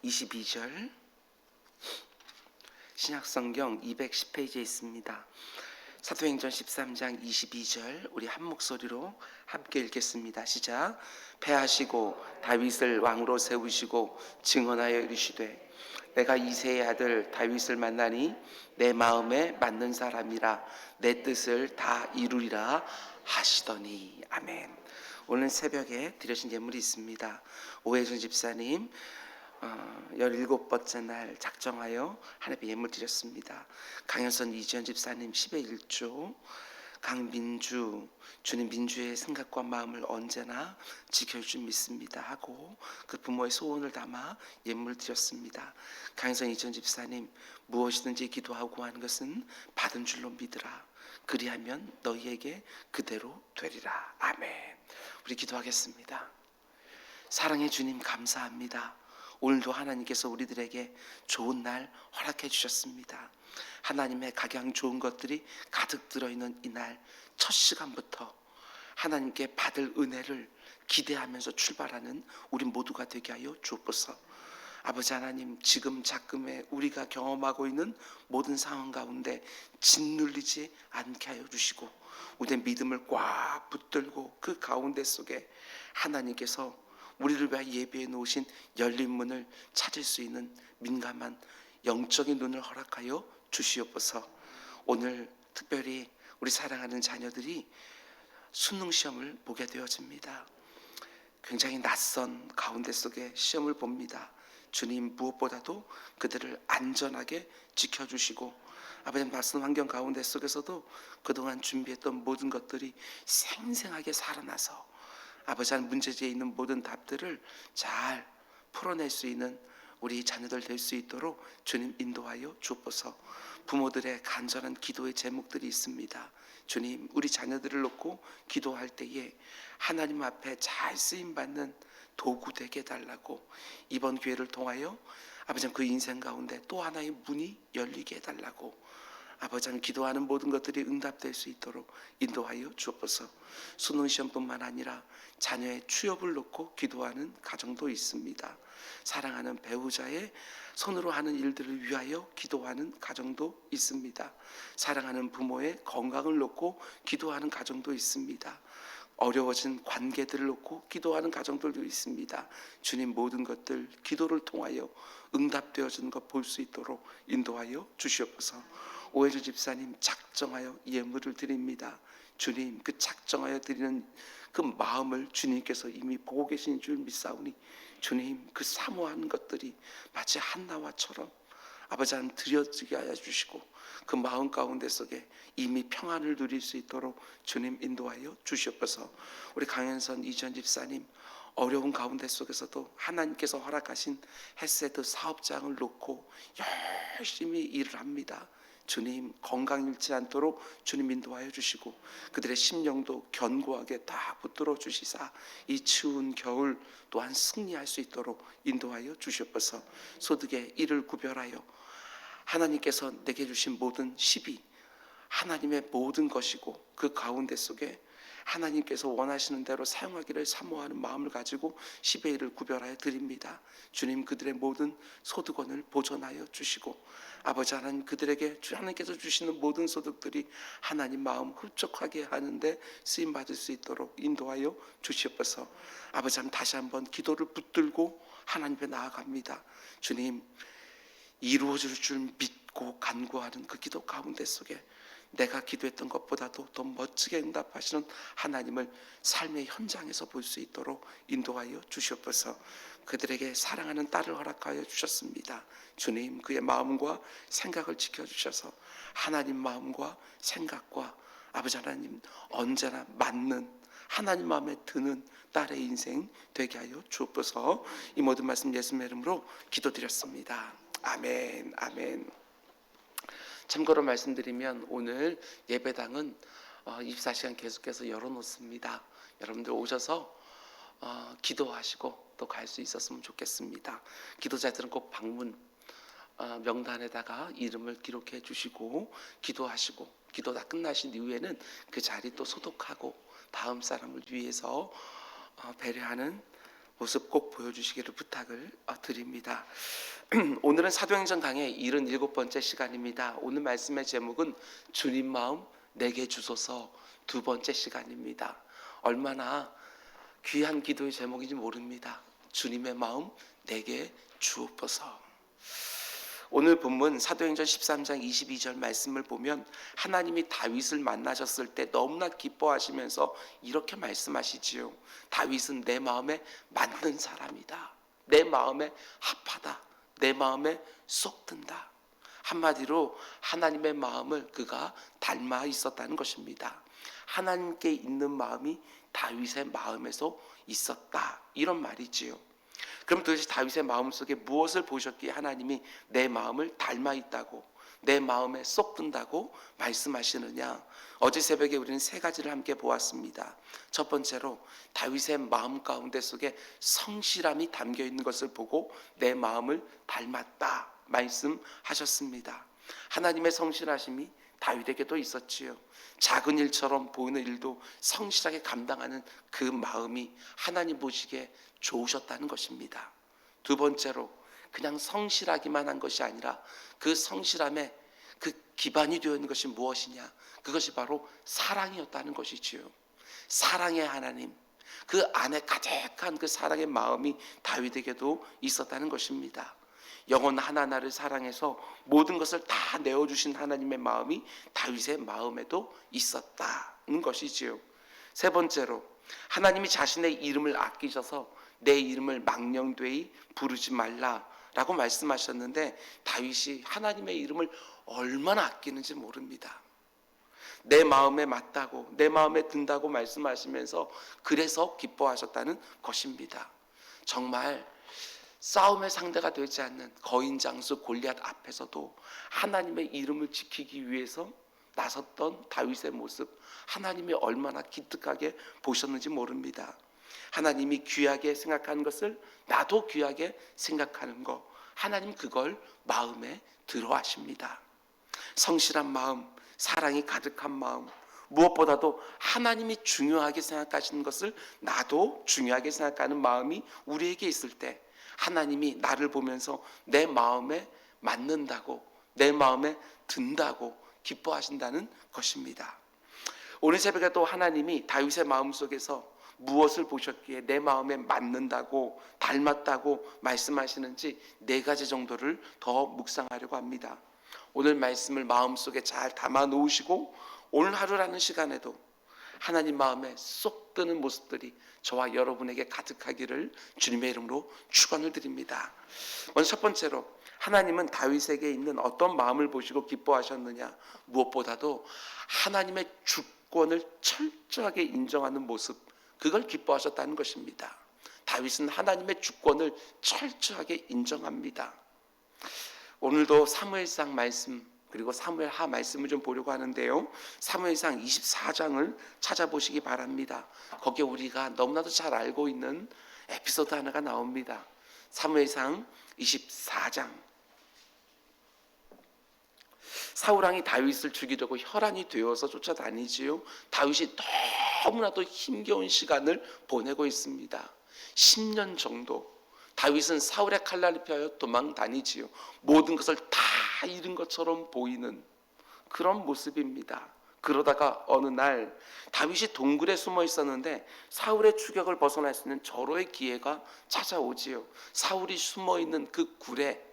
22절 신약성경 210페이지에 있습니다. 사도행전 13장 22절 우리 한 목소리로 함께 읽겠습니다. 시작. 패하시고 다윗을 왕으로 세우시고 증언하여 이르시되 내가 이새의 아들 다윗을 만나니 내 마음에 맞는 사람이라 내 뜻을 다 이루리라 하시더니. 아멘. 오늘 새벽에 드려진 예물이 있습니다. 오혜준 집사님 17번째 날 작정하여 하나님께 예물 드렸습니다. 강현선 이지연 집사님 10의 1조, 강민주 주님 민주의 생각과 마음을 언제나 지켜줄 줄 믿습니다 하고 그 부모의 소원을 담아 예물 드렸습니다. 강현선 이지연 집사님 무엇이든지 기도하고 하는 것은 받은 줄로 믿으라. 그리하면 너희에게 그대로 되리라. 아멘. 우리 기도하겠습니다. 사랑의 주님 감사합니다. 오늘도 하나님께서 우리들에게 좋은 날 허락해 주셨습니다. 하나님의 각양 좋은 것들이 가득 들어있는 이날 첫 시간부터 하나님께 받을 은혜를 기대하면서 출발하는 우리 모두가 되게 하여 주옵소서. 아버지 하나님, 지금 작금에 우리가 경험하고 있는 모든 상황 가운데 짓눌리지 않게 하여 주시고 우리의 믿음을 꽉 붙들고 그 가운데 속에 하나님께서 우리를 위하여 예비해 놓으신 열린 문을 찾을 수 있는 민감한 영적인 눈을 허락하여 주시옵소서. 오늘 특별히 우리 사랑하는 자녀들이 수능 시험을 보게 되어집니다. 굉장히 낯선 가운데 속에 시험을 봅니다. 주님 무엇보다도 그들을 안전하게 지켜주시고 아버지 낯선 환경 가운데 속에서도 그동안 준비했던 모든 것들이 생생하게 살아나서 아버지 한 문제지에 있는 모든 답들을 잘 풀어낼 수 있는 우리 자녀들 될 수 있도록 주님 인도하여 주옵소서. 부모들의 간절한 기도의 제목들이 있습니다. 주님, 우리 자녀들을 놓고 기도할 때에 하나님 앞에 잘 쓰임받는 도구 되게 해달라고 이번 기회를 통하여 아버지 그 인생 가운데 또 하나의 문이 열리게 해달라고 아버지 기도하는 모든 것들이 응답될 수 있도록 인도하여 주옵소서. 수능 시험뿐만 아니라 자녀의 취업을 놓고 기도하는 가정도 있습니다. 사랑하는 배우자의 손으로 하는 일들을 위하여 기도하는 가정도 있습니다. 사랑하는 부모의 건강을 놓고 기도하는 가정도 있습니다. 어려워진 관계들을 놓고 기도하는 가정들도 있습니다. 주님 모든 것들 기도를 통하여 응답되어지는 것 볼 수 있도록 인도하여 주시옵소서. 오혜주 집사님 작정하여 예물을 드립니다. 주님 그 작정하여 드리는 그 마음을 주님께서 이미 보고 계신 줄 믿사오니 주님 그 사모하는 것들이 마치 한나와처럼 아버지 한 드려지게 하여 주시고 그 마음 가운데 속에 이미 평안을 누릴 수 있도록 주님 인도하여 주시옵소서. 우리 강현선 이지연 집사님 어려운 가운데 속에서도 하나님께서 허락하신 헤세드 사업장을 놓고 열심히 일을 합니다. 주님 건강 잃지 않도록 주님 인도하여 주시고 그들의 심령도 견고하게 다 붙들어 주시사 이 추운 겨울 또한 승리할 수 있도록 인도하여 주시옵소서. 소득의 일을 구별하여 하나님께서 내게 주신 모든 10이 하나님의 모든 것이고 그 가운데 속에 하나님께서 원하시는 대로 사용하기를 사모하는 마음을 가지고 10의 1을 구별하여 드립니다. 주님 그들의 모든 소득원을 보존하여 주시고 아버지 하나님 그들에게 하나님께서 주시는 모든 소득들이 하나님 마음 흡족하게 하는데 쓰임받을 수 있도록 인도하여 주시옵소서. 아버지 하나님 다시 한번 기도를 붙들고 하나님께 나아갑니다. 주님 이루어질 줄 믿고 간구하는 그 기도 가운데 속에 내가 기도했던 것보다도 더 멋지게 응답하시는 하나님을 삶의 현장에서 볼 수 있도록 인도하여 주시옵소서. 그들에게 사랑하는 딸을 허락하여 주셨습니다. 주님 그의 마음과 생각을 지켜주셔서 하나님 마음과 생각과 아버지 하나님 언제나 맞는 하나님 마음에 드는 딸의 인생 되게 하여 주옵소서. 이 모든 말씀 예수님의 이름으로 기도드렸습니다. 아멘. 아멘. 참고로 말씀드리면 오늘 예배당은 24시간 계속해서 열어놓습니다. 여러분들 오셔서 기도하시고 또 갈 수 있었으면 좋겠습니다. 기도자들은 꼭 방문 명단에다가 이름을 기록해 주시고 기도하시고 기도 다 끝나신 이후에는 그 자리 또 소독하고 다음 사람을 위해서 배려하는 모습 꼭 보여주시기를 부탁을 드립니다. 오늘은 사도행전 강의 77번째 시간입니다. 오늘 말씀의 제목은 주님 마음 내게 주소서 두 번째 시간입니다. 얼마나 귀한 기도의 제목인지 모릅니다. 주님의 마음 내게 주옵소서. 오늘 본문 사도행전 13장 22절 말씀을 보면 하나님이 다윗을 만나셨을 때 너무나 기뻐하시면서 이렇게 말씀하시지요. 다윗은 내 마음에 맞는 사람이다. 내 마음에 합하다. 내 마음에 쏙 든다. 한마디로 하나님의 마음을 그가 닮아 있었다는 것입니다. 하나님께 있는 마음이 다윗의 마음에서 있었다. 이런 말이지요. 그럼 도대체 다윗의 마음속에 무엇을 보셨기에 하나님이 내 마음을 닮아 있다고, 내 마음에 쏙 든다고 말씀하시느냐? 어제 새벽에 우리는 세 가지를 함께 보았습니다. 첫 번째로 다윗의 마음 가운데 속에 성실함이 담겨 있는 것을 보고 내 마음을 닮았다 말씀하셨습니다. 하나님의 성실하심이 다윗에게도 있었지요. 작은 일처럼 보이는 일도 성실하게 감당하는 그 마음이 하나님 보시기에 좋으셨다는 것입니다. 두 번째로 그냥 성실하기만 한 것이 아니라 그 성실함에 그 기반이 되어 있는 것이 무엇이냐? 그것이 바로 사랑이었다는 것이지요. 사랑의 하나님, 그 안에 가득한 그 사랑의 마음이 다윗에게도 있었다는 것입니다. 영혼 하나하나를 사랑해서 모든 것을 다 내어주신 하나님의 마음이 다윗의 마음에도 있었다는 것이지요. 세 번째로 하나님이 자신의 이름을 아끼셔서 내 이름을 망령되이 부르지 말라라고 말씀하셨는데 다윗이 하나님의 이름을 얼마나 아끼는지 모릅니다. 내 마음에 맞다고, 내 마음에 든다고 말씀하시면서 그래서 기뻐하셨다는 것입니다. 정말 싸움의 상대가 되지 않는 거인장수 골리앗 앞에서도 하나님의 이름을 지키기 위해서 나섰던 다윗의 모습, 하나님이 얼마나 기특하게 보셨는지 모릅니다. 하나님이 귀하게 생각하는 것을 나도 귀하게 생각하는 것, 하나님 그걸 마음에 들어 하십니다. 성실한 마음, 사랑이 가득한 마음, 무엇보다도 하나님이 중요하게 생각하시는 것을 나도 중요하게 생각하는 마음이 우리에게 있을 때 하나님이 나를 보면서 내 마음에 맞는다고, 내 마음에 든다고 기뻐하신다는 것입니다. 오늘 새벽에 또 하나님이 다윗의 마음속에서 무엇을 보셨기에 내 마음에 맞는다고, 닮았다고 말씀하시는지 네 가지 정도를 더 묵상하려고 합니다. 오늘 말씀을 마음속에 잘 담아 놓으시고 오늘 하루라는 시간에도 하나님 마음에 쏙 드는 모습들이 저와 여러분에게 가득하기를 주님의 이름으로 축원을 드립니다. 먼저 첫 번째로 하나님은 다윗에게 있는 어떤 마음을 보시고 기뻐하셨느냐? 무엇보다도 하나님의 주권을 철저하게 인정하는 모습, 그걸 기뻐하셨다는 것입니다. 다윗은 하나님의 주권을 철저하게 인정합니다. 오늘도 사무엘상 말씀 그리고 사무엘하 말씀을 좀 보려고 하는데요. 사무엘상 24장을 찾아보시기 바랍니다. 거기에 우리가 너무나도 잘 알고 있는 에피소드 하나가 나옵니다. 사무엘상 24장. 사울왕이 다윗을 죽이려고 혈안이 되어서 쫓아다니지요. 다윗이 너무나도 힘겨운 시간을 보내고 있습니다. 10년 정도 다윗은 사울의 칼날을 피하여 도망 다니지요. 모든 것을 다 잃은 것처럼 보이는 그런 모습입니다. 그러다가 어느 날 다윗이 동굴에 숨어 있었는데 사울의 추격을 벗어날 수 있는 절호의 기회가 찾아오지요. 사울이 숨어 있는 그 굴에,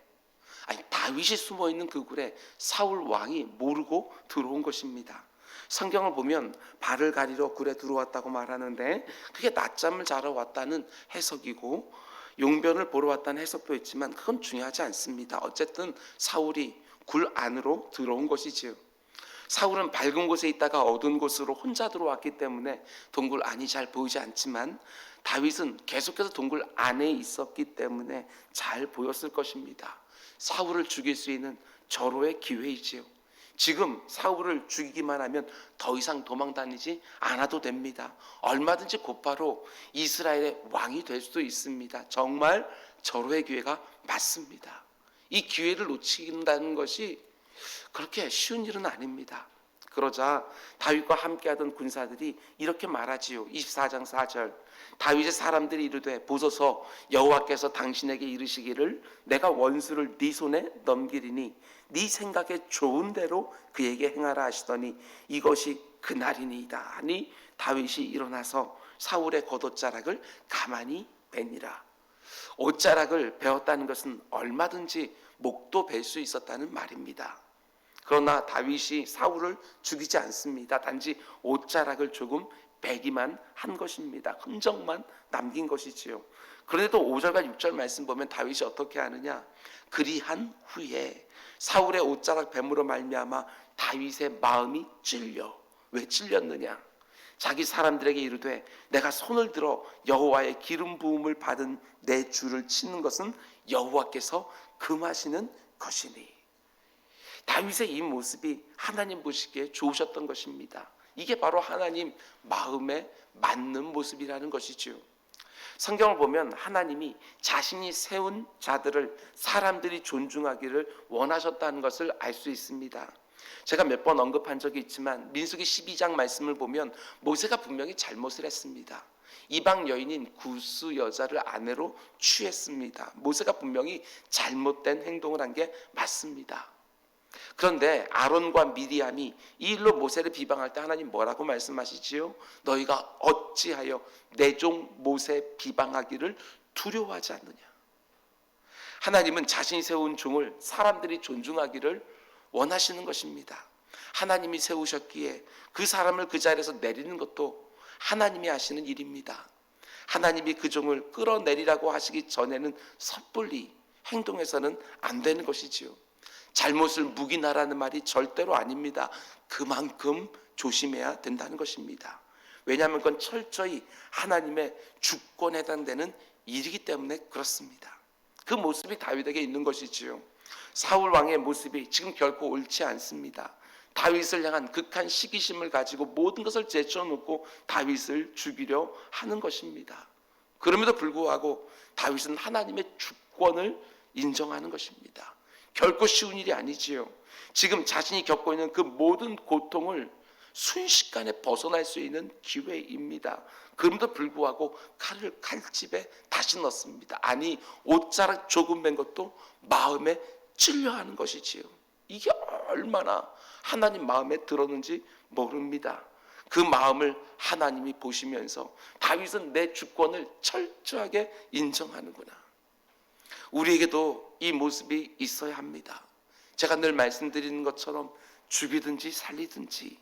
다윗이 숨어 있는 그 굴에 사울 왕이 모르고 들어온 것입니다. 성경을 보면 발을 가리러 굴에 들어왔다고 말하는데 그게 낮잠을 자러 왔다는 해석이고 용변을 보러 왔다는 해석도 있지만 그건 중요하지 않습니다. 어쨌든 사울이 굴 안으로 들어온 것이지요. 사울은 밝은 곳에 있다가 어두운 곳으로 혼자 들어왔기 때문에 동굴 안이 잘 보이지 않지만 다윗은 계속해서 동굴 안에 있었기 때문에 잘 보였을 것입니다. 사울을 죽일 수 있는 절호의 기회이지요. 지금 사울을 죽이기만 하면 더 이상 도망 다니지 않아도 됩니다. 얼마든지 곧바로 이스라엘의 왕이 될 수도 있습니다. 정말 절호의 기회가 맞습니다. 이 기회를 놓친다는 것이 그렇게 쉬운 일은 아닙니다. 그러자 다윗과 함께하던 군사들이 이렇게 말하지요. 24장 4절. 다윗의 사람들이 이르되 보소서 여호와께서 당신에게 이르시기를 내가 원수를 네 손에 넘기리니 네 생각에 좋은 대로 그에게 행하라 하시더니 이것이 그날이니이다 하니 다윗이 일어나서 사울의 겉옷자락을 가만히 베니라. 옷자락을 베었다는 것은 얼마든지 목도 벨 수 있었다는 말입니다. 그러나 다윗이 사울을 죽이지 않습니다. 단지 옷자락을 조금 베기만 한 것입니다. 흔적만 남긴 것이지요. 그런데도 5절과 6절 말씀 보면 다윗이 어떻게 하느냐, 그리한 후에 사울의 옷자락 뱀으로 말미암아 다윗의 마음이 찔려. 왜 찔렸느냐, 자기 사람들에게 이르되 내가 손을 들어 여호와의 기름 부음을 받은 내 주를 치는 것은 여호와께서 금하시는 것이니. 다윗의 이 모습이 하나님 보시기에 좋으셨던 것입니다. 이게 바로 하나님 마음에 맞는 모습이라는 것이죠. 성경을 보면 하나님이 자신이 세운 자들을 사람들이 존중하기를 원하셨다는 것을 알 수 있습니다. 제가 몇 번 언급한 적이 있지만 민수기 12장 말씀을 보면 모세가 분명히 잘못을 했습니다. 이방 여인인 구스 여자를 아내로 취했습니다. 모세가 분명히 잘못된 행동을 한 게 맞습니다. 그런데 아론과 미리암이 이 일로 모세를 비방할 때 하나님 뭐라고 말씀하시지요? 너희가 어찌하여 내 종 모세 비방하기를 두려워하지 않느냐. 하나님은 자신이 세운 종을 사람들이 존중하기를 원하시는 것입니다. 하나님이 세우셨기에 그 사람을 그 자리에서 내리는 것도 하나님이 하시는 일입니다. 하나님이 그 종을 끌어내리라고 하시기 전에는 섣불리 행동해서는 안 되는 것이지요. 잘못을 묵인하라는 말이 절대로 아닙니다. 그만큼 조심해야 된다는 것입니다. 왜냐하면 그건 철저히 하나님의 주권에 해당되는 일이기 때문에 그렇습니다. 그 모습이 다윗에게 있는 것이지요. 사울 왕의 모습이 지금 결코 옳지 않습니다. 다윗을 향한 극한 시기심을 가지고 모든 것을 제쳐놓고 다윗을 죽이려 하는 것입니다. 그럼에도 불구하고 다윗은 하나님의 주권을 인정하는 것입니다. 결코 쉬운 일이 아니지요. 지금 자신이 겪고 있는 그 모든 고통을 순식간에 벗어날 수 있는 기회입니다. 그럼에도 불구하고 칼을 칼집에 다시 넣습니다. 아니, 옷자락 조금 뺀 것도 마음에 찔려하는 것이지요. 이게 얼마나 하나님 마음에 들었는지 모릅니다. 그 마음을 하나님이 보시면서 다윗은 내 주권을 철저하게 인정하는구나. 우리에게도 이 모습이 있어야 합니다. 제가 늘 말씀드리는 것처럼 죽이든지 살리든지,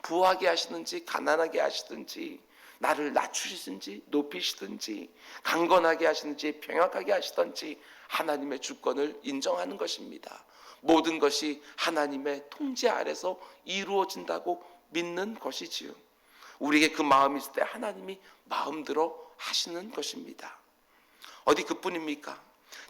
부하게 하시든지 가난하게 하시든지, 나를 낮추시든지 높이시든지, 강건하게 하시든지 병약하게 하시든지 하나님의 주권을 인정하는 것입니다. 모든 것이 하나님의 통제 아래서 이루어진다고 믿는 것이지요. 우리에게 그 마음이 있을 때 하나님이 마음대로 하시는 것입니다. 어디 그뿐입니까?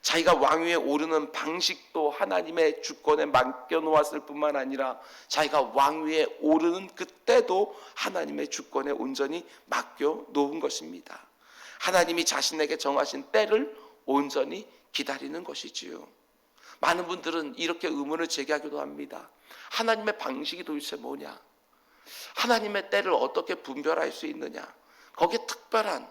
자기가 왕위에 오르는 방식도 하나님의 주권에 맡겨놓았을 뿐만 아니라 자기가 왕위에 오르는 그때도 하나님의 주권에 온전히 맡겨놓은 것입니다. 하나님이 자신에게 정하신 때를 온전히 기다리는 것이지요. 많은 분들은 이렇게 의문을 제기하기도 합니다. 하나님의 방식이 도대체 뭐냐? 하나님의 때를 어떻게 분별할 수 있느냐? 거기에 특별한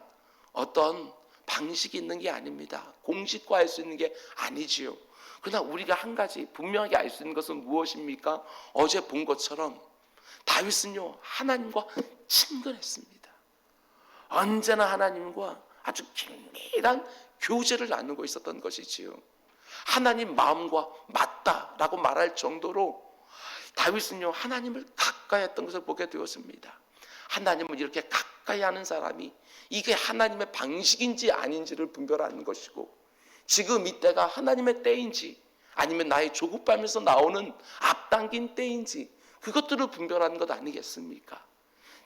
어떤 방식이 있는 게 아닙니다. 공식화할 수 있는 게 아니지요. 그러나 우리가 한 가지 분명하게 알 수 있는 것은 무엇입니까? 어제 본 것처럼 다윗은요, 하나님과 친근했습니다. 언제나 하나님과 아주 긴밀한 교제를 나누고 있었던 것이지요. 하나님 마음과 맞다라고 말할 정도로 다윗은요, 하나님을 가까이 했던 것을 보게 되었습니다. 하나님을 이렇게 가까이 하는 사람이 이게 하나님의 방식인지 아닌지를 분별하는 것이고, 지금 이때가 하나님의 때인지 아니면 나의 조급함에서 나오는 앞당긴 때인지 그것들을 분별하는 것 아니겠습니까?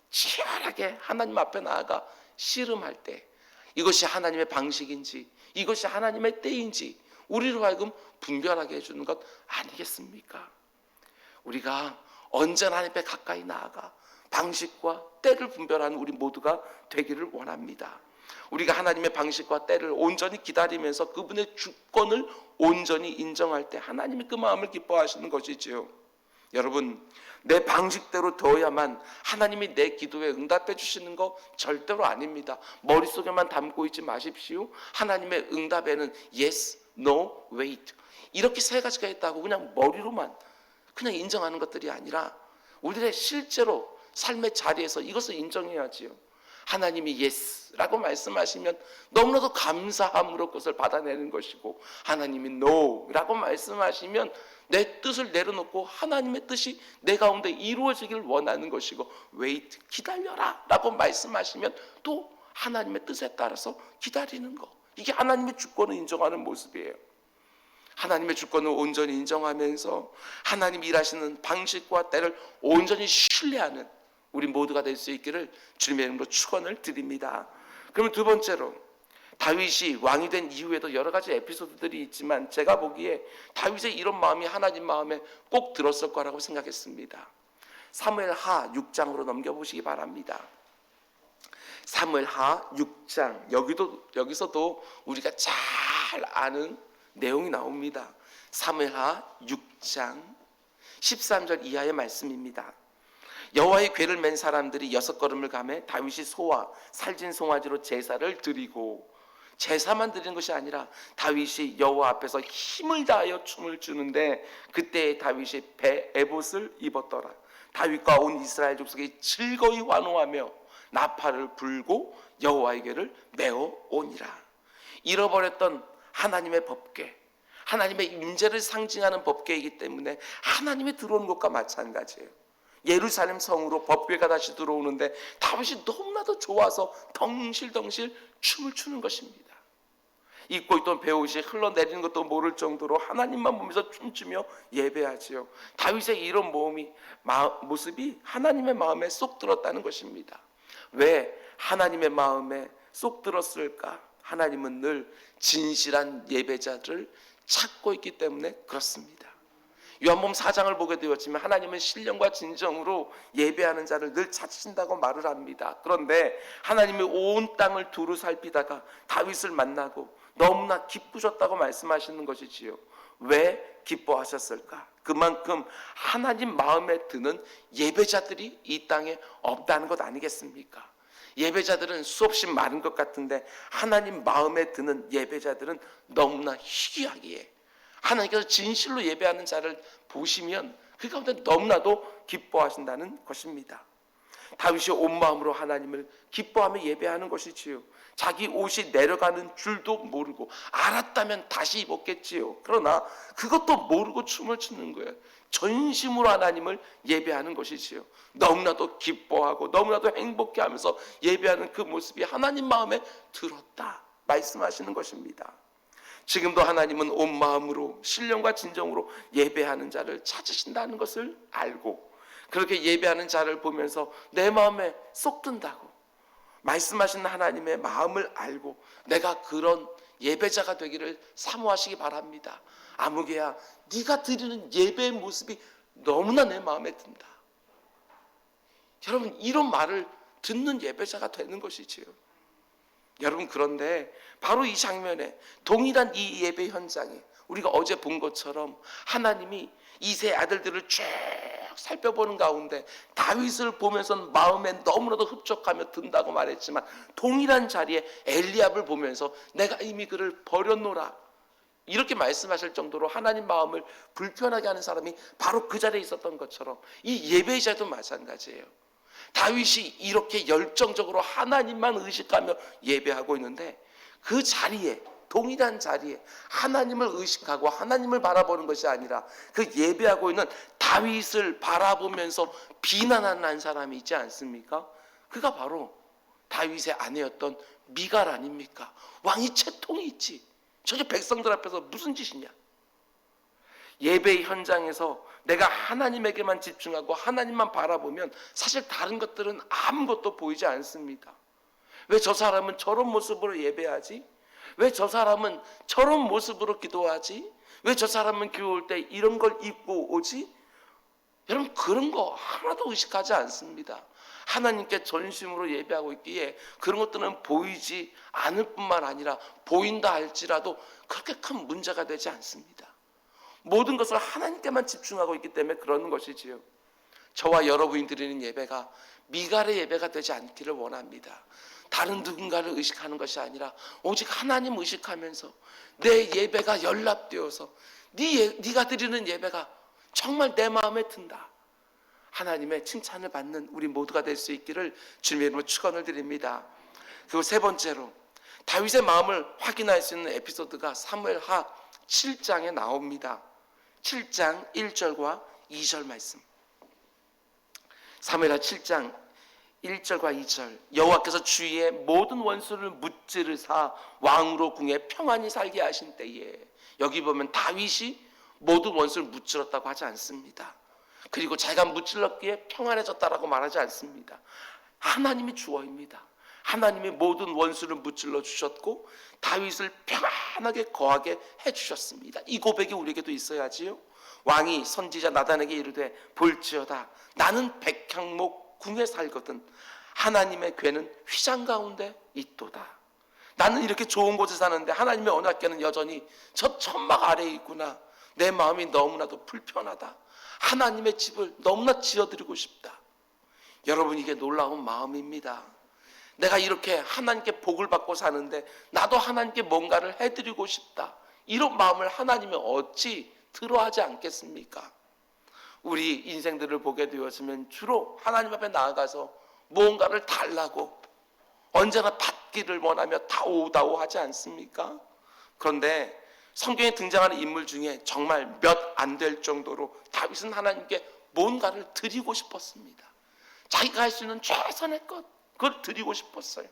치열하게 하나님 앞에 나아가 씨름할 때 이것이 하나님의 방식인지 이것이 하나님의 때인지 우리로 하여금 분별하게 해주는 것 아니겠습니까? 우리가 언제나 하나님 앞에 가까이 나아가 방식과 때를 분별하는 우리 모두가 되기를 원합니다. 우리가 하나님의 방식과 때를 온전히 기다리면서 그분의 주권을 온전히 인정할 때 하나님이 그 마음을 기뻐하시는 것이지요. 여러분, 내 방식대로 되어야만 하나님이 내 기도에 응답해 주시는 거 절대로 아닙니다. 머릿속에만 담고 있지 마십시오. 하나님의 응답에는 yes, no, wait 이렇게 세 가지가 있다고 그냥 머리로만 그냥 인정하는 것들이 아니라 우리의 실제로 삶의 자리에서 이것을 인정해야지요. 하나님이 예스라고 말씀하시면 너무나도 감사함으로 그것을 받아내는 것이고, 하나님이 노라고 말씀하시면 내 뜻을 내려놓고 하나님의 뜻이 내 가운데 이루어지기를 원하는 것이고, wait, 기다려라 라고 말씀하시면 또 하나님의 뜻에 따라서 기다리는 것, 이게 하나님의 주권을 인정하는 모습이에요. 하나님의 주권을 온전히 인정하면서 하나님이 일하시는 방식과 때를 온전히 신뢰하는 우리 모두가 될 수 있기를 주님의 이름으로 축원을 드립니다. 그러면 두 번째로, 다윗이 왕이 된 이후에도 여러 가지 에피소드들이 있지만 제가 보기에 다윗의 이런 마음이 하나님 마음에 꼭 들었을 거라고 생각했습니다. 사무엘하 6장으로 넘겨보시기 바랍니다. 사무엘하 6장, 여기서도 우리가 잘 아는 내용이 나옵니다. 사무엘하 6장 13절 이하의 말씀입니다. 여호와의 궤를 맨 사람들이 6걸음을 가매 다윗이 소와 살진 송아지로 제사를 드리고, 제사만 드리는 것이 아니라 다윗이 여호와 앞에서 힘을 다하여 춤을 추는데, 그때 다윗이 에봇을 입었더라. 다윗과 온 이스라엘 족속이 즐거이 환호하며 나팔을 불고 여호와의 궤를 메어 오니라. 잃어버렸던 하나님의 법궤, 하나님의 임재를 상징하는 법궤이기 때문에 하나님이 들어오는 것과 마찬가지예요. 예루살렘 성으로 법궤가 다시 들어오는데 다윗이 너무나도 좋아서 덩실덩실 춤을 추는 것입니다. 입고 있던 베옷이 흘러내리는 것도 모를 정도로 하나님만 보면서 춤추며 예배하지요. 다윗의 이런 모습이 하나님의 마음에 쏙 들었다는 것입니다. 왜 하나님의 마음에 쏙 들었을까? 하나님은 늘 진실한 예배자를 찾고 있기 때문에 그렇습니다. 요한복음 4장을 보게 되었지만 하나님은 신령과 진정으로 예배하는 자를 늘 찾으신다고 말을 합니다. 그런데 하나님이 온 땅을 두루 살피다가 다윗을 만나고 너무나 기쁘셨다고 말씀하시는 것이지요. 왜 기뻐하셨을까? 그만큼 하나님 마음에 드는 예배자들이 이 땅에 없다는 것 아니겠습니까? 예배자들은 수없이 많은 것 같은데 하나님 마음에 드는 예배자들은 너무나 희귀하기에, 하나님께서 진실로 예배하는 자를 보시면 그 가운데 너무나도 기뻐하신다는 것입니다. 다윗이 온 마음으로 하나님을 기뻐하며 예배하는 것이지요. 자기 옷이 내려가는 줄도 모르고, 알았다면 다시 입었겠지요. 그러나 그것도 모르고 춤을 추는 거예요. 전심으로 하나님을 예배하는 것이지요. 너무나도 기뻐하고 너무나도 행복해하면서 예배하는 그 모습이 하나님 마음에 들었다 말씀하시는 것입니다. 지금도 하나님은 온 마음으로 신령과 진정으로 예배하는 자를 찾으신다는 것을 알고, 그렇게 예배하는 자를 보면서 내 마음에 쏙 든다고 말씀하신 하나님의 마음을 알고 내가 그런 예배자가 되기를 사모하시기 바랍니다. 아무개야, 네가 드리는 예배의 모습이 너무나 내 마음에 든다. 여러분, 이런 말을 듣는 예배자가 되는 것이지요. 여러분, 그런데 바로 이 장면에, 동일한 이 예배 현장에 우리가 어제 본 것처럼 하나님이 이 세 아들들을 쭉 살펴보는 가운데 다윗을 보면서 마음에 너무나도 흡족하며 든다고 말했지만, 동일한 자리에 엘리압을 보면서 내가 이미 그를 버렸노라 이렇게 말씀하실 정도로 하나님 마음을 불편하게 하는 사람이 바로 그 자리에 있었던 것처럼 이 예배자도 마찬가지예요. 다윗이 이렇게 열정적으로 하나님만 의식하며 예배하고 있는데, 그 자리에, 동일한 자리에 하나님을 의식하고 하나님을 바라보는 것이 아니라 그 예배하고 있는 다윗을 바라보면서 비난하는 한 사람이 있지 않습니까? 그가 바로 다윗의 아내였던 미갈 아닙니까? 왕이 채통이 있지, 저게 백성들 앞에서 무슨 짓이냐. 예배의 현장에서 내가 하나님에게만 집중하고 하나님만 바라보면 사실 다른 것들은 아무것도 보이지 않습니다. 왜 저 사람은 저런 모습으로 예배하지? 왜 저 사람은 저런 모습으로 기도하지? 왜 저 사람은 교회 올 때 이런 걸 입고 오지? 여러분, 그런 거 하나도 의식하지 않습니다. 하나님께 전심으로 예배하고 있기에 그런 것들은 보이지 않을 뿐만 아니라 보인다 할지라도 그렇게 큰 문제가 되지 않습니다. 모든 것을 하나님께만 집중하고 있기 때문에 그러는 것이지요. 저와 여러분이 드리는 예배가 미갈의 예배가 되지 않기를 원합니다. 다른 누군가를 의식하는 것이 아니라 오직 하나님 의식하면서 내 예배가 연락되어서 네가 드리는 예배가 정말 내 마음에 든다. 하나님의 칭찬을 받는 우리 모두가 될 수 있기를 주님의 이름으로 축원을 드립니다. 그리고 세 번째로 다윗의 마음을 확인할 수 있는 에피소드가 사무엘하 7장에 나옵니다. 7장 1절과 2절 말씀. 사무엘하 7장 1절과 2절. 여호와께서 주위의 모든 원수를 무찌르사 왕으로 궁에 평안히 살게 하신 때에, 여기 보면 다윗이 모든 원수를 무찌렀다고 하지 않습니다. 그리고 자기가 무찔렀기에 평안해졌다라고 말하지 않습니다. 하나님이 주어입니다. 하나님이 모든 원수를 무찔러 주셨고 다윗을 평안하게 거하게 해주셨습니다. 이 고백이 우리에게도 있어야지요. 왕이 선지자 나단에게 이르되 볼지어다 나는 백향목 궁에 살거든 하나님의 궤는 휘장 가운데 있도다. 나는 이렇게 좋은 곳에 사는데 하나님의 언약궤는 여전히 저 천막 아래에 있구나. 내 마음이 너무나도 불편하다. 하나님의 집을 너무나 지어드리고 싶다. 여러분, 이게 놀라운 마음입니다. 내가 이렇게 하나님께 복을 받고 사는데 나도 하나님께 뭔가를 해드리고 싶다. 이런 마음을 하나님이 어찌 들어하지 않겠습니까? 우리 인생들을 보게 되었으면 주로 하나님 앞에 나아가서 무언가를 달라고 언제나 받기를 원하며 다오다오 하지 않습니까? 그런데 성경에 등장하는 인물 중에 정말 몇 안 될 정도로 다윗은 하나님께 뭔가를 드리고 싶었습니다. 자기가 할 수 있는 최선의 것, 그걸 드리고 싶었어요.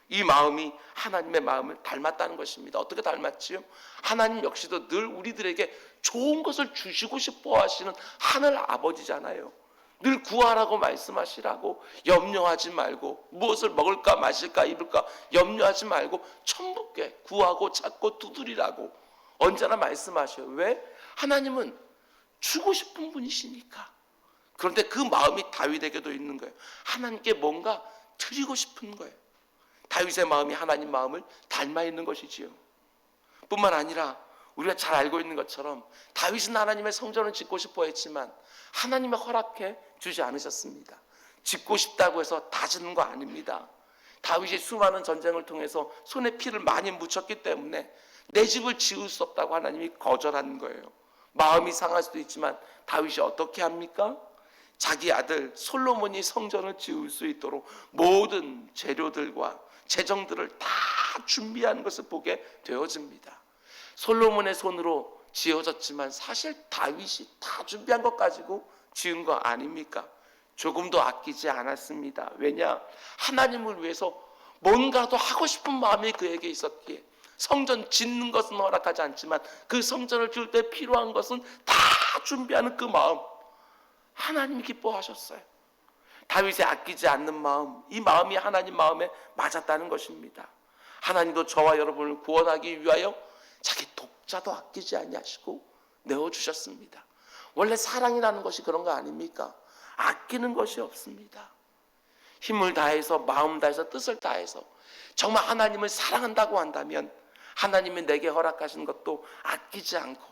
이 마음이 하나님의 마음을 닮았다는 것입니다. 어떻게 닮았지요? 하나님 역시도 늘 우리들에게 좋은 것을 주시고 싶어 하시는 하늘 아버지잖아요. 늘 구하라고 말씀하시라고, 염려하지 말고 무엇을 먹을까 마실까 입을까 염려하지 말고 천국에 구하고 찾고 두드리라고 언제나 말씀하셔요. 왜? 하나님은 주고 싶은 분이시니까. 그런데 그 마음이 다윗에게도 있는 거예요. 하나님께 뭔가 드리고 싶은 거예요. 다윗의 마음이 하나님 마음을 닮아 있는 것이지요. 뿐만 아니라 우리가 잘 알고 있는 것처럼 다윗은 하나님의 성전을 짓고 싶어 했지만 하나님의 허락해 주지 않으셨습니다. 짓고 싶다고 해서 다 짓는 거 아닙니다. 다윗이 수많은 전쟁을 통해서 손에 피를 많이 묻혔기 때문에 내 집을 지을 수 없다고 하나님이 거절한 거예요. 마음이 상할 수도 있지만 다윗이 어떻게 합니까? 자기 아들 솔로몬이 성전을 지을 수 있도록 모든 재료들과 재정들을 다 준비하는 것을 보게 되어집니다. 솔로몬의 손으로 지어졌지만 사실 다윗이 다 준비한 것 가지고 지은 거 아닙니까? 조금도 아끼지 않았습니다. 왜냐? 하나님을 위해서 뭔가도 하고 싶은 마음이 그에게 있었기에 성전 짓는 것은 허락하지 않지만 그 성전을 지을 때 필요한 것은 다 준비하는 그 마음, 하나님이 기뻐하셨어요. 다윗의 아끼지 않는 마음, 이 마음이 하나님 마음에 맞았다는 것입니다. 하나님도 저와 여러분을 구원하기 위하여 자기 독자도 아끼지 아니하시고 내어주셨습니다. 원래 사랑이라는 것이 그런 거 아닙니까? 아끼는 것이 없습니다. 힘을 다해서 마음 다해서 뜻을 다해서 정말 하나님을 사랑한다고 한다면 하나님이 내게 허락하신 것도 아끼지 않고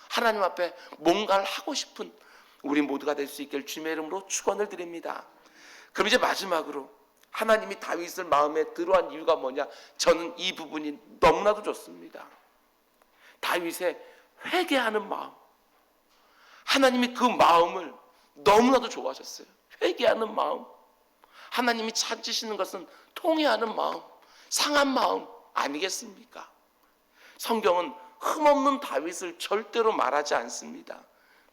하나님 앞에 뭔가를 하고 싶은 우리 모두가 될 수 있기를 주님의 이름으로 축원을 드립니다. 그럼 이제 마지막으로 하나님이 다윗을 마음에 들어한 이유가 뭐냐? 저는 이 부분이 너무나도 좋습니다. 다윗의 회개하는 마음, 하나님이 그 마음을 너무나도 좋아하셨어요. 회개하는 마음, 하나님이 찾으시는 것은 통회하는 마음, 상한 마음 아니겠습니까? 성경은 흠없는 다윗을 절대로 말하지 않습니다.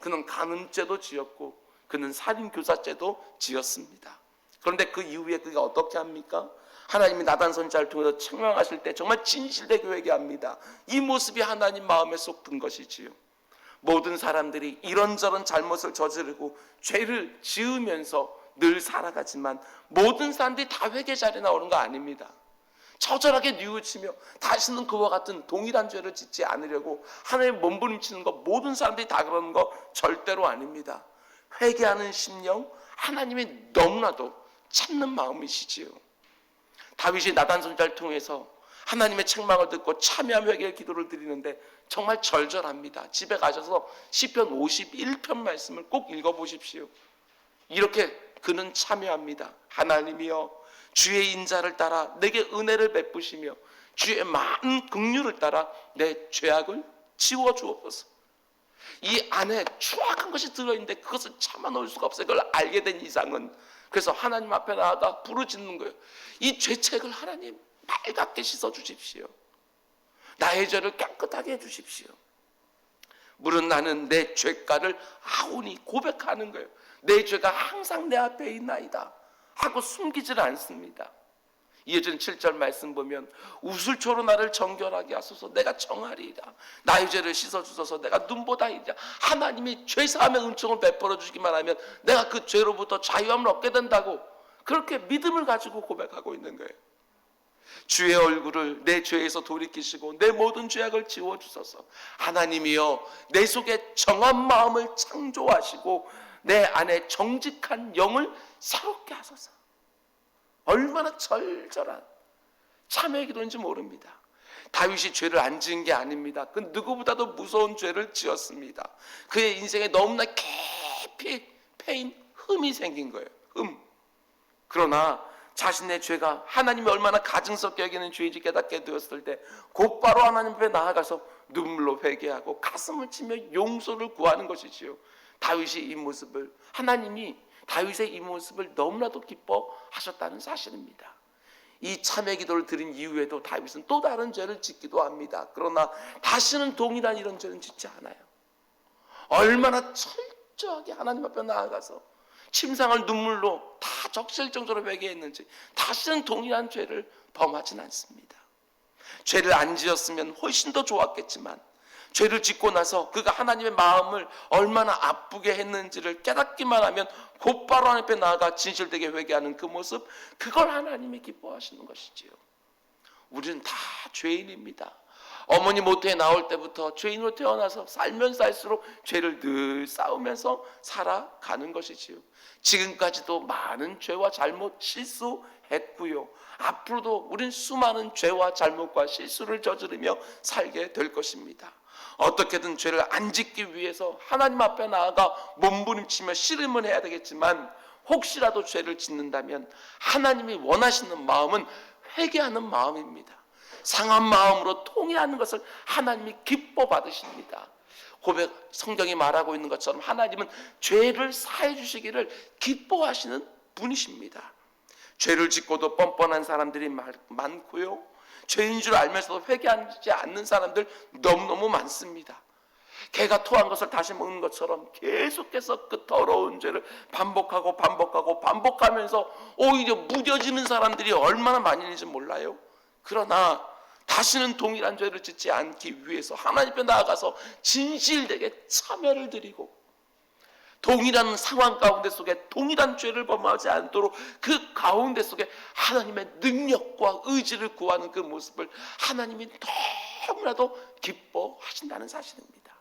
그는 간음죄도 지었고 그는 살인교사죄도 지었습니다. 그런데 그 이후에 그가 어떻게 합니까? 하나님이 나단 선지자를 통해서 책망하실 때 정말 진실되게 회개합니다. 이 모습이 하나님 마음에 쏙 든 것이지요. 모든 사람들이 이런저런 잘못을 저지르고 죄를 지으면서 늘 살아가지만 모든 사람들이 다 회개 자리에 나오는 거 아닙니다. 처절하게 뉘우치며 다시는 그와 같은 동일한 죄를 짓지 않으려고 하나님 몸부림치는 것, 모든 사람들이 다 그러는 거 절대로 아닙니다. 회개하는 심령, 하나님이 너무나도 찾는 마음이시지요. 다윗이 나단 선지자를 통해서 하나님의 책망을 듣고 참여함 회개의 기도를 드리는데 정말 절절합니다. 집에 가셔서 시편 51편 말씀을 꼭 읽어보십시오. 이렇게 그는 참여합니다. 하나님이여, 주의 인자를 따라 내게 은혜를 베푸시며 주의 많은 긍휼을 따라 내 죄악을 지워주옵소서. 이 안에 추악한 것이 들어있는데 그것을 참아놓을 수가 없어요. 그걸 알게 된 이상은. 그래서 하나님 앞에 나아가 부르짖는 거예요. 이 죄책을 하나님 맑게 씻어주십시오. 나의 죄를 깨끗하게 해주십시오. 물은 나는 내 죄가를 아오니 고백하는 거예요. 내 죄가 항상 내 앞에 있나이다 하고 숨기질 않습니다. 이어진 7절 말씀 보면 우슬초로 나를 정결하게 하소서 내가 정하리이다. 나의 죄를 씻어주소서 내가 눈보다 이다. 하나님이 죄사함의 은총을 베풀어 주시기만 하면 내가 그 죄로부터 자유함을 얻게 된다고 그렇게 믿음을 가지고 고백하고 있는 거예요. 주의 얼굴을 내 죄에서 돌이키시고 내 모든 죄악을 지워주소서. 하나님이여, 내 속에 정한 마음을 창조하시고 내 안에 정직한 영을 새롭게 하소서. 얼마나 절절한 참회의 기도인지 모릅니다. 다윗이 죄를 안 지은 게 아닙니다. 그 누구보다도 무서운 죄를 지었습니다. 그의 인생에 너무나 깊이 패인 흠이 생긴 거예요. 그러나 자신의 죄가 하나님이 얼마나 가증스럽게 여기는 죄인지 깨닫게 되었을 때 곧바로 하나님 앞에 나아가서 눈물로 회개하고 가슴을 치며 용서를 구하는 것이지요. 다윗이 이 모습을, 하나님이 다윗의 이 모습을 너무나도 기뻐하셨다는 사실입니다. 이 참회 기도를 드린 이후에도 다윗은 또 다른 죄를 짓기도 합니다. 그러나 다시는 동일한 이런 죄는 짓지 않아요. 얼마나 철저하게 하나님 앞에 나아가서 침상을 눈물로 다 적실 정도로 회개했는지 다시는 동일한 죄를 범하진 않습니다. 죄를 안 지었으면 훨씬 더 좋았겠지만 죄를 짓고 나서 그가 하나님의 마음을 얼마나 아프게 했는지를 깨닫기만 하면 곧바로 하나님 앞에 나아가 진실되게 회개하는 그 모습, 그걸 하나님이 기뻐하시는 것이지요. 우리는 다 죄인입니다. 어머니 모태에 나올 때부터 죄인으로 태어나서 살면 살수록 죄를 늘 쌓으면서 살아가는 것이지요. 지금까지도 많은 죄와 잘못 실수했고요. 앞으로도 우린 수많은 죄와 잘못과 실수를 저지르며 살게 될 것입니다. 어떻게든 죄를 안 짓기 위해서 하나님 앞에 나아가 몸부림치며 씨름을 해야 되겠지만 혹시라도 죄를 짓는다면 하나님이 원하시는 마음은 회개하는 마음입니다. 상한 마음으로 통회하는 것을 하나님이 기뻐 받으십니다. 성경이 말하고 있는 것처럼 하나님은 죄를 사해 주시기를 기뻐하시는 분이십니다. 죄를 짓고도 뻔뻔한 사람들이 많고요. 죄인 줄 알면서도 회개하지 않는 사람들 너무너무 많습니다. 개가 토한 것을 다시 먹는 것처럼 계속해서 그 더러운 죄를 반복하면서 오히려 무뎌지는 사람들이 얼마나 많이 있는지 몰라요. 그러나 다시는 동일한 죄를 짓지 않기 위해서 하나님 앞에 나아가서 진실되게 참회를 드리고 동일한 상황 가운데 속에 동일한 죄를 범하지 않도록 그 가운데 속에 하나님의 능력과 의지를 구하는 그 모습을 하나님이 너무나도 기뻐하신다는 사실입니다.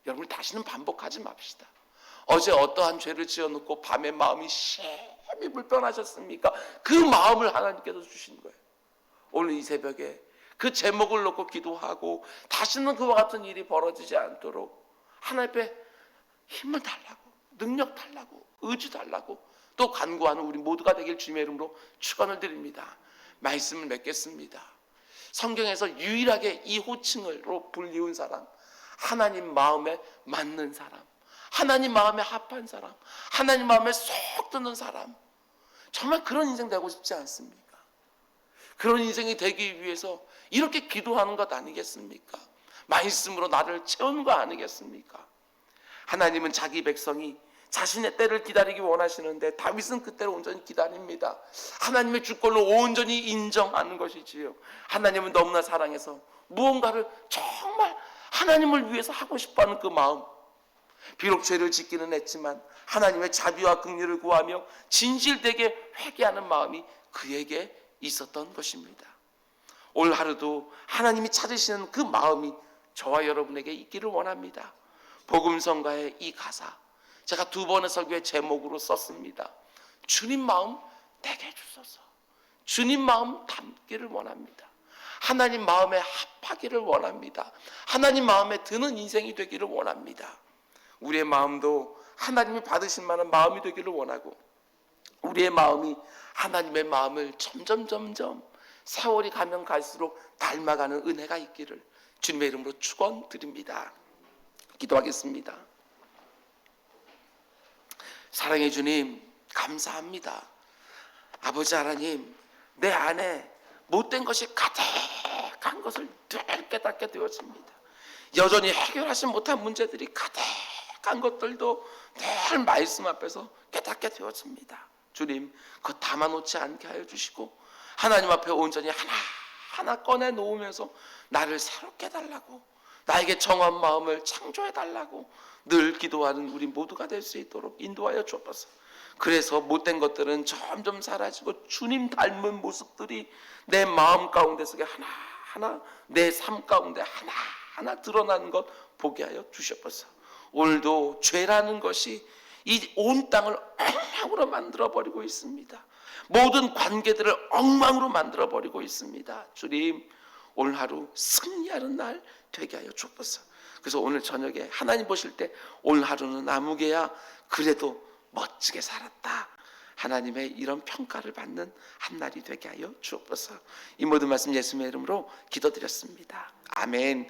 여러분, 다시는 반복하지 맙시다. 어제 어떠한 죄를 지어놓고 밤에 마음이 심히 불편하셨습니까? 그 마음을 하나님께서 주신 거예요. 오늘 이 새벽에 그 제목을 놓고 기도하고 다시는 그와 같은 일이 벌어지지 않도록 하나님 앞에 힘을 달라고, 능력 달라고, 의지 달라고 또 간구하는 우리 모두가 되길 주님의 이름으로 축원을 드립니다. 말씀을 맺겠습니다. 성경에서 유일하게 이 호칭으로 불리운 사람, 하나님 마음에 맞는 사람, 하나님 마음에 합한 사람, 하나님 마음에 쏙 드는 사람, 정말 그런 인생 되고 싶지 않습니까? 그런 인생이 되기 위해서 이렇게 기도하는 것 아니겠습니까? 말씀으로 나를 채우는 거 아니겠습니까? 하나님은 자기 백성이 자신의 때를 기다리기 원하시는데 다윗은 그때를 온전히 기다립니다. 하나님의 주권을 온전히 인정하는 것이지요. 하나님은 너무나 사랑해서 무언가를 정말 하나님을 위해서 하고 싶어하는 그 마음, 비록 죄를 짓기는 했지만 하나님의 자비와 긍휼을 구하며 진실되게 회개하는 마음이 그에게 있었던 것입니다. 올 하루도 하나님이 찾으시는 그 마음이 저와 여러분에게 있기를 원합니다. 복음성가의 이 가사 제가 2번의 설교의 제목으로 썼습니다. 주님 마음 내게 주소서. 주님 마음 담기를 원합니다. 하나님 마음에 합하기를 원합니다. 하나님 마음에 드는 인생이 되기를 원합니다. 우리의 마음도 하나님이 받으실 만한 마음이 되기를 원하고, 우리의 마음이 하나님의 마음을 점점 세월이 가면 갈수록 닮아가는 은혜가 있기를 주님의 이름으로 축원드립니다. 기도하겠습니다. 사랑해 주님, 감사합니다. 아버지 하나님, 내 안에 못된 것이 가득한 것을 늘 깨닫게 되었습니다. 여전히 해결하지 못한 문제들이 가득한 것들도 늘 말씀 앞에서 깨닫게 되었습니다. 주님, 그거 담아놓지 않게 하여 주시고 하나님 앞에 온전히 하나하나 꺼내놓으면서 나를 새롭게 해달라고, 나에게 정한 마음을 창조해달라고 늘 기도하는 우리 모두가 될 수 있도록 인도하여 주옵소서. 그래서 못된 것들은 점점 사라지고 주님 닮은 모습들이 내 마음 가운데 속에 하나하나, 내 삶 가운데 하나하나 드러나는 것 보게 하여 주시옵소서. 오늘도 죄라는 것이 이 온 땅을 엉망으로 만들어버리고 있습니다. 모든 관계들을 엉망으로 만들어버리고 있습니다. 주님, 오늘 하루 승리하는 날 되게 하여 주옵소서. 그래서 오늘 저녁에 하나님 보실 때 오늘 하루는 아무개야 그래도 멋지게 살았다, 하나님의 이런 평가를 받는 한 날이 되게 하여 주옵소서. 이 모든 말씀 예수님의 이름으로 기도드렸습니다. 아멘.